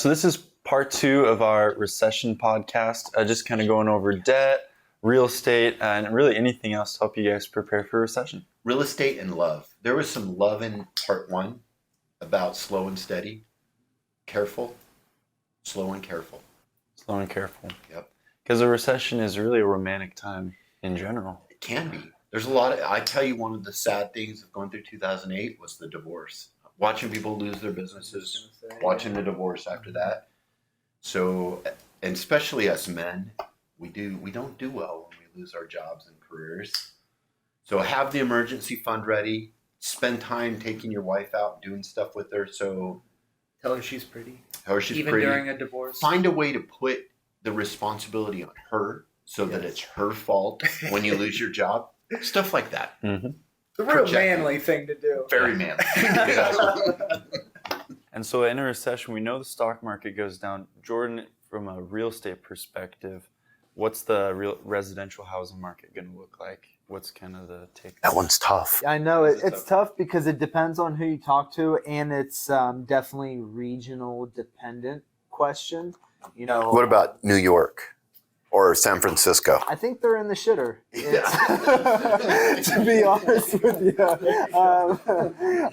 So this is part 2 of our Recession podcast, just kind of going over debt, real estate, and really anything else to help you guys prepare for recession. Real estate and love. There was some love in part 1 about slow and steady, careful, slow and careful. Slow and careful. Yep. Because a recession is really a romantic time in general. It can be. There's a lot of, I tell you, one of the sad things of going through 2008 was the divorce. Watching people lose their businesses, watching the divorce after that. So, and especially us men, we don't do well when we lose our jobs and careers. So have the emergency fund ready. Spend time taking your wife out, doing stuff with her. So tell her she's pretty. Tell her she's even pretty. During a divorce. Find a way to put the responsibility on her so that it's her fault when you lose your job. Stuff like that. Mm-hmm. The real manly thing to do. Very manly. And so in a recession, we know the stock market goes down. Jordan, from a real estate perspective, what's the real residential housing market going to look like? What's kind of the take? That one's tough. I know it's tough because it depends on who you talk to, and it's definitely regional dependent question. You know, what about New York or San Francisco? I think they're in the shitter. To be honest with you,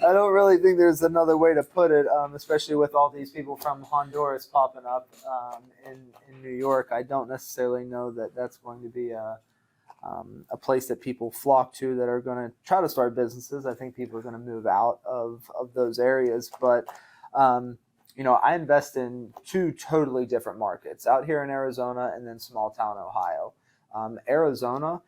I don't really think there's another way to put it. Especially with all these people from Honduras popping up in New York, I don't necessarily know that that's going to be a place that people flock to that are going to try to start businesses. I think people are going to move out of those areas. But, you know, I invest in 2 totally different markets out here in Arizona and then small town Ohio. Arizona,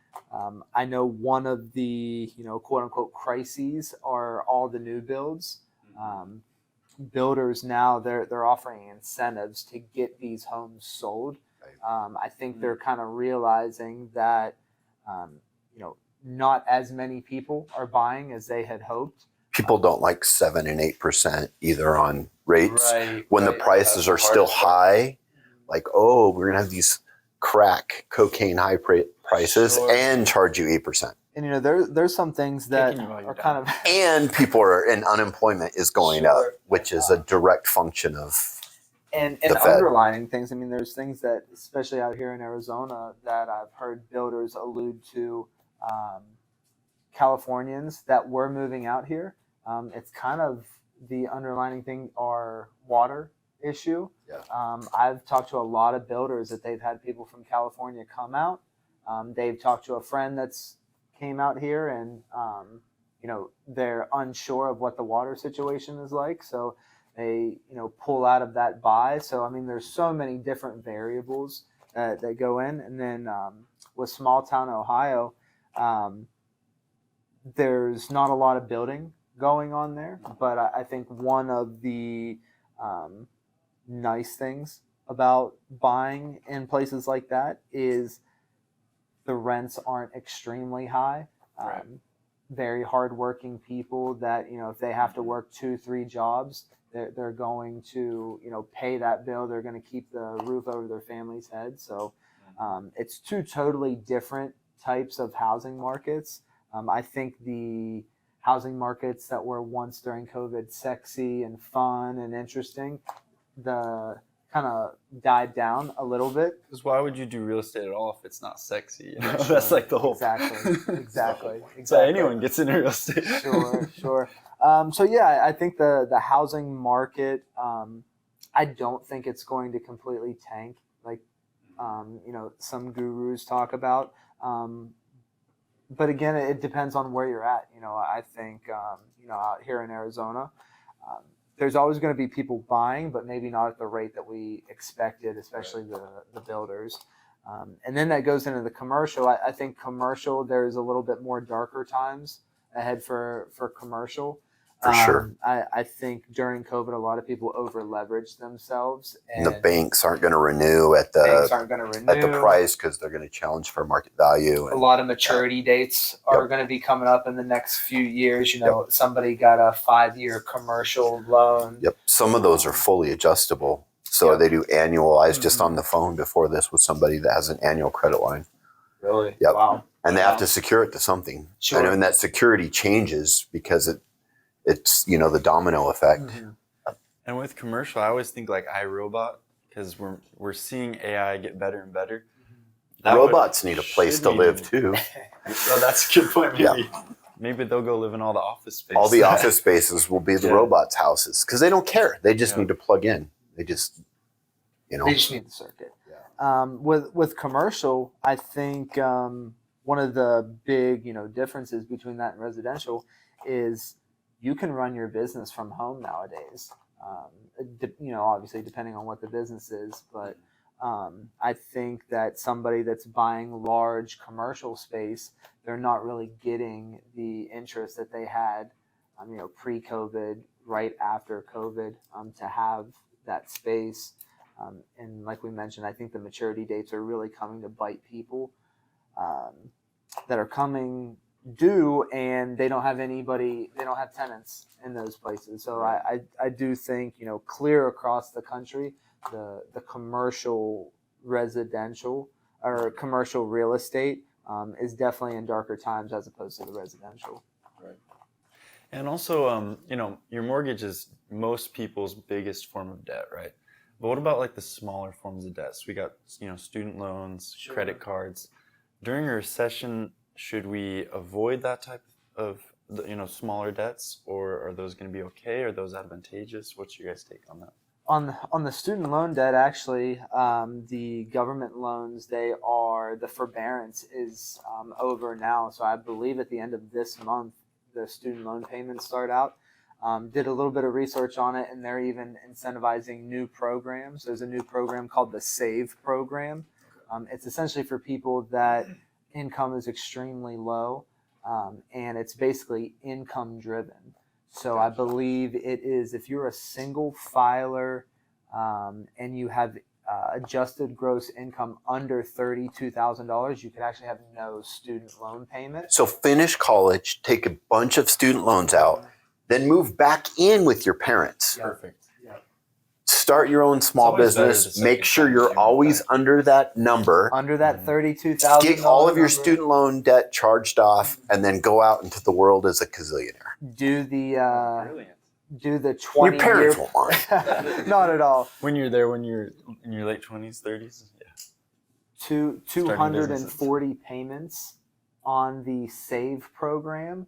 I know one of the, you know, quote unquote crises are all the new builds. Builders now, they're offering incentives to get these homes sold. I think they're kind of realizing that, you know, not as many people are buying as they had hoped. People don't like 7 and 8% either on rates when the prices are That's still hard. high. Like, oh, we're gonna have these crack cocaine high prices and charge you 8%. And you know, there's some things that are kind of And people are and unemployment is going up, which is a direct function of and the Fed. underlining things. I mean, there's things that, especially out here in Arizona, that I've heard builders allude to. Californians that were moving out here. It's kind of the underlining thing, our water issue. Yeah. I've talked to a lot of builders that they've had people from California come out. They've talked to a friend that's came out here and, you know, they're unsure of what the water situation is like. So they, you know, pull out of that buy. So, I mean, there's so many different variables that go in. And then with small town Ohio, there's not a lot of building going on there, but I think one of the nice things about buying in places like that is the rents aren't extremely high. Very hardworking people that, you know, if they have to work 2-3 jobs, they're going to, you know, pay that bill. They're going to keep the roof over their family's head. So it's 2 totally different types of housing markets. I think the housing markets that were once during COVID sexy and fun and interesting, the kind of died down a little bit. Because why would you do real estate at all if it's not sexy? You know? That's like the whole Exactly. So anyone gets into real estate. Sure. So yeah, I think the housing market, I don't think it's going to completely tank like you know, some gurus talk about. But again, it depends on where you're at. You know, I think, you know, out here in Arizona, there's always going to be people buying, but maybe not at the rate that we expected, especially the builders. And then that goes into the commercial. I think commercial, there's a little bit more darker times ahead for commercial. For sure. I think during COVID, a lot of people over leveraged themselves. And the banks aren't going to renew at the price because they're going to challenge for market value. A lot of maturity dates are going to be coming up in the next few years. You know, somebody got a 5-year commercial loan. Yep. Some of those are fully adjustable. So they do annual. I was just on the phone before this with somebody that has an annual credit line. Really? Yep. Wow. And they have to secure it to something. Sure. And that security changes because it's, you know, the domino effect. And with commercial, I always think like iRobot because we're seeing AI get better and better. Robots need a place to live too. Well, that's a good point. Maybe they'll go live in all the office space. All the office spaces will be the robots' houses because they don't care. They just need to plug in. They just, They just need the circuit. With commercial, I think one of the big differences between that and residential is you can run your business from home nowadays. Obviously depending on what the business is, but I think that somebody that's buying large commercial space, they're not really getting the interest that they had, pre-COVID, right after COVID, to have that space. And like we mentioned, I think the maturity dates are really coming to bite people that are coming due, and they don't have tenants in those places. So I do think, clear across the country, the commercial residential or commercial real estate is definitely in darker times as opposed to the residential. Right. And also, your mortgage is most people's biggest form of debt, right? But what about like the smaller forms of debt? So we got, student loans, credit cards. During a recession, should we avoid that type of, smaller debts, or are those going to be okay? Are those advantageous? What's your guys' take on that? On the student loan debt, actually, the government loans, the forbearance is over now. So I believe at the end of this month, the student loan payments start out. Did a little bit of research on it, and they're even incentivizing new programs. There's a new program called the SAVE program. It's essentially for people that income is extremely low, and it's basically income driven. So I believe it is if you're a single filer and you have adjusted gross income under $32,000, you could actually have no student loan payment. So finish college, take a bunch of student loans out, then move back in with your parents. Perfect. Start your own small business. Make sure you're always under that number. Under that $32,000. Get all of your student loan debt charged off, and then go out into the world as a gazillionaire. Do the Brilliant. do the 20 Your parents year won't mind. not at all. When you're in your late 20s, 30s, 240 payments on the SAVE program.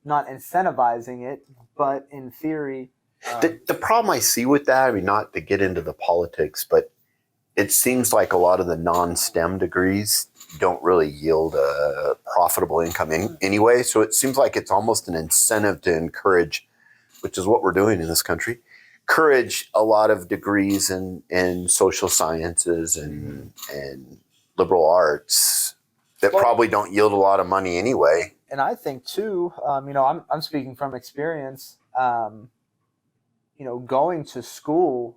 Not incentivizing it, but in theory. The problem I see with that, not to get into the politics, but it seems like a lot of the non-STEM degrees don't really yield a profitable income anyway. So it seems like it's almost an incentive to encourage, which is what we're doing in this country, encourage a lot of degrees in social sciences and liberal arts that probably don't yield a lot of money anyway. And I think too, I'm speaking from experience. Going to school,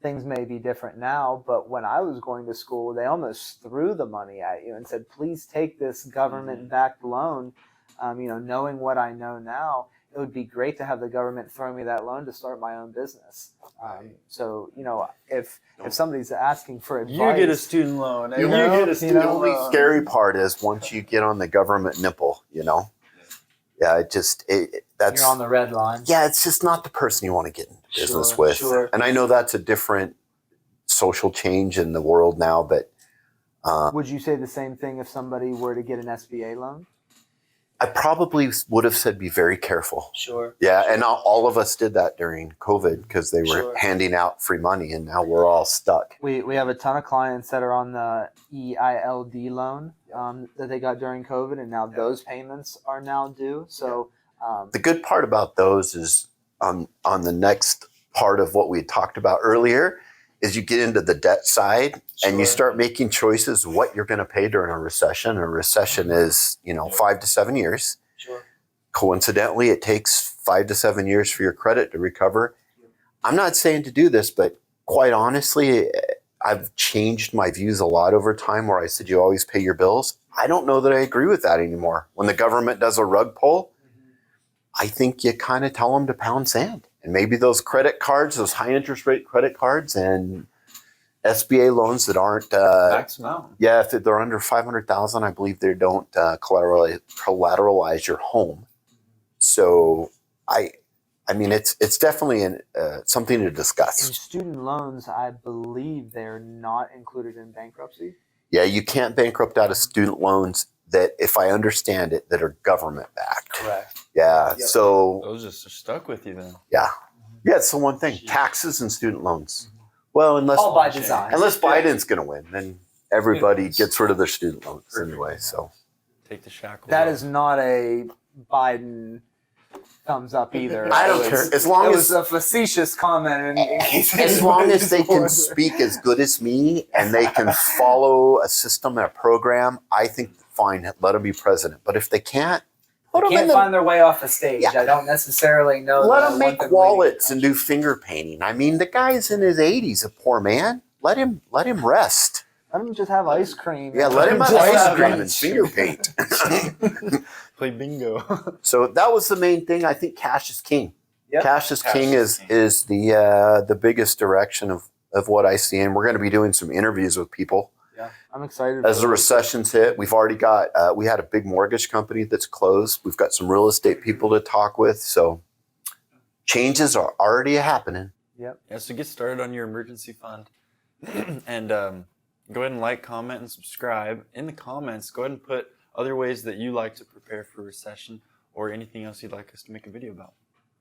things may be different now, but when I was going to school, they almost threw the money at you and said, please take this government-backed loan. Knowing what I know now, it would be great to have the government throw me that loan to start my own business. So, if somebody's asking for advice, you get a student loan. You get a student loan. The only scary part is once you get on the government nipple, Yeah, that's You're on the red line. Yeah, it's just not the person you want to get into business with. Sure. And I know that's a different social change in the world now, but would you say the same thing if somebody were to get an SBA loan? I probably would have said be very careful. Sure. Yeah, and all of us did that during COVID because they were handing out free money, and now we're all stuck. We have a ton of clients that are on the EILD loan that they got during COVID, and now those payments are now due. So the good part about those is on the next part of what we talked about earlier is you get into the debt side and you start making choices what you're going to pay during a recession. A recession is 5 to 7 years. Sure. Coincidentally, it takes 5 to 7 years for your credit to recover. I'm not saying to do this, but quite honestly, I've changed my views a lot over time where I said you always pay your bills. I don't know that I agree with that anymore. When the government does a rug pull, I think you kind of tell them to pound sand. And maybe those credit cards, those high interest rate credit cards and SBA loans that aren't, Max them out. yeah, if they're under 500,000, I believe they don't collateralize your home. So I mean, it's definitely something to And discuss. student loans, I believe they're not included in bankruptcy. Yeah, you can't bankrupt out of student loans that, if I understand it, that are government backed. Correct. Yeah. Yep. So Those just are stuck with you then. yeah, it's the one thing: taxes and student loans. Well, All by design. unless Biden's going to win, then everybody gets rid of their student loans anyway. So Take the shackles That off. is not a Biden thumbs up either. I don't It was- care as long it as was a facetious comment. In case as long anybody as they can was- speak as good as me and they can follow a system and a program, I think fine, let them be president. But if they can't, put They them in can't the find their way off the stage. Yeah. I don't necessarily know. let that I him want make them leading wallets the and do finger painting. I mean, the guy's in his 80s, a poor man. Let him rest. Let them just have ice cream. Yeah, let him have Just ice have cream ice and finger paint. Play bingo. So that was the main thing. I think cash is king. Yep. Cash is king is the biggest direction of what I see, and we're going to be doing some interviews with people I'm excited. as for the it. recession's hit. We've already got we had a big mortgage company that's closed. We've got some real estate people to talk with. So changes are already happening. Yeah, so get started on your emergency fund. And go ahead and like, comment, and subscribe. In the comments, go ahead and put other ways that you like to prepare for recession or anything else you'd like us to make a video about.